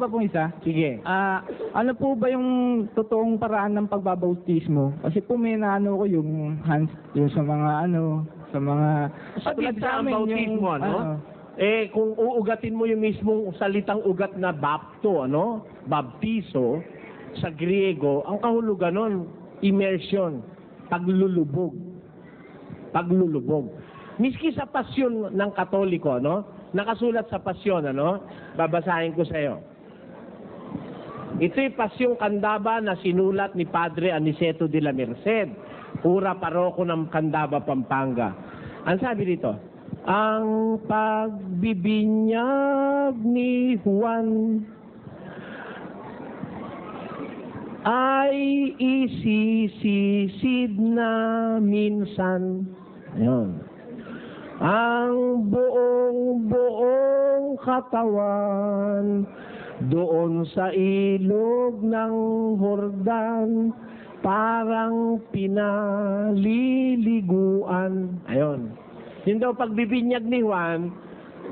pa pong isa. Sige. Ano po ba yung totoong paraan ng pagbabautismo? Kasi po may naano ko yung hands, yung sa mga sa mga... Sabi katulad sa amin, bautismo, ano? Kung uugatin mo yung mismong salitang ugat na bapto, ano? Baptiso, sa Griego, ang kahulugan nun, immersion, paglulubog. Paglulubog. Miski sa pasyon ng Katoliko, no? Nakasulat sa pasyon, ano? Babasahin ko sa iyo. Ito'y pasyong Candaba na sinulat ni Padre Aniceto de la Merced, pura paroko ng Candaba, Pampanga. Ang sabi dito, ang pagbibinyag ni Juan ay isisisid na minsan. Ayun. Ang buong katawan doon sa ilog ng Jordan parang pinaliliguan. Ayun. Yun daw pagbibinyag ni Juan,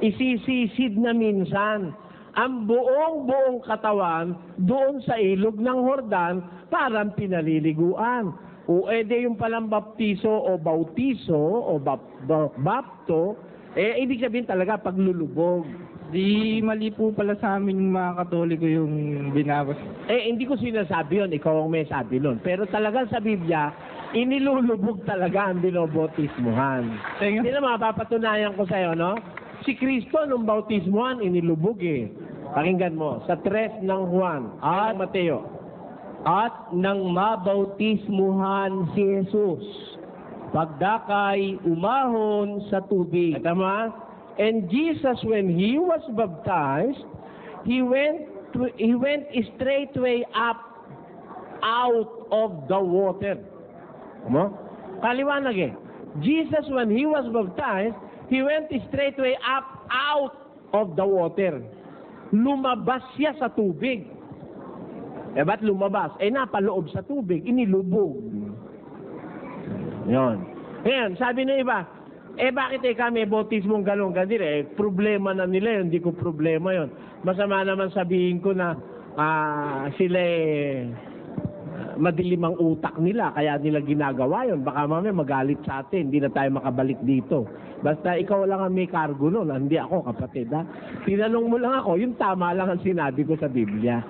isisisid na minsan. Ang buong katawan doon sa ilog ng Jordan parang pinaliliguan. O ede yung palang baptiso o bautiso o bapto, ibig sabihin talaga paglulubog. Di mali po pala sa amin yung mga Katoliko yung binabas. Hindi ko sinasabi yun, ikaw ang may sabi nun. Pero talagang sa Biblia, inilulubog talaga ang binobautismuhan. Hindi na mapapatunayan ko sa'yo, no? Si Kristo nung bautismuhan, inilubog eh. Pakinggan mo, sa 3 ng Juan at Mateo. At nang mabautismuhan si Jesus, pagdakay umahon sa tubig. Tama? And Jesus, when he was baptized, he went straightway up out of the water. Ano? Kaliwanag eh. Jesus, when he was baptized, he went straightway up out of the water. Lumabas siya sa tubig. Ba't lumabas? Napaloob sa tubig, inilubog. Yun. Ngayon, sabi ng iba, bakit kami bautismong ganun? Problema na nila yun, hindi ko problema yun. Masama naman sabihin ko na sila madilim ang utak nila, kaya nila ginagawa yun. Baka mamaya magalit sa atin, hindi na tayo makabalik dito. Basta ikaw lang ang may cargo nun, hindi ako, kapatid. Ha? Tinanong mo lang ako, yung tama lang ang sinabi ko sa Biblia.